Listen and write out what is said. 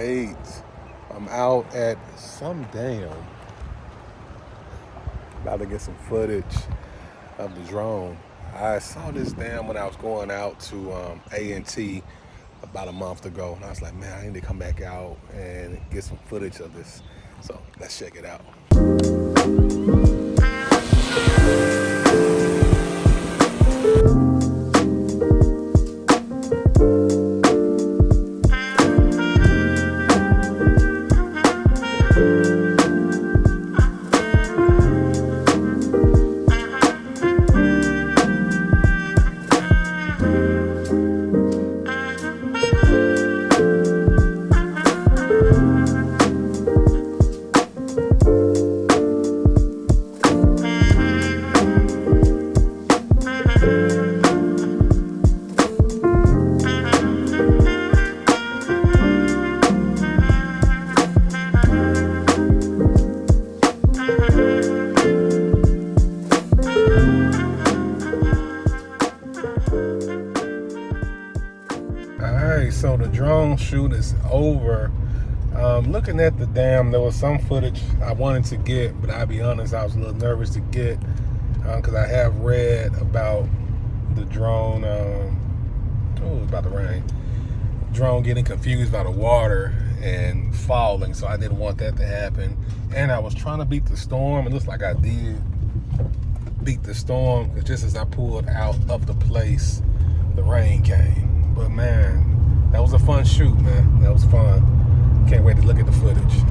right. I'm out at some dam. About to get some footage of the drone. I saw this dam when I was going out to A&T about a month ago, and I was like, man, I need to come back out and get some footage of this. So let's check it out. So the drone shoot is over. Looking at the dam, there was some footage I wanted to get, but I'll be honest, I was a little nervous to get because I have read about the drone. It's about to rain. Drone getting confused by the water and falling, so I didn't want that to happen. And I was trying to beat the storm. It looks like I did beat the storm, because just as I pulled out of the place, the rain came. But man, that was a fun shoot, man. That was fun. Can't wait to look at the footage.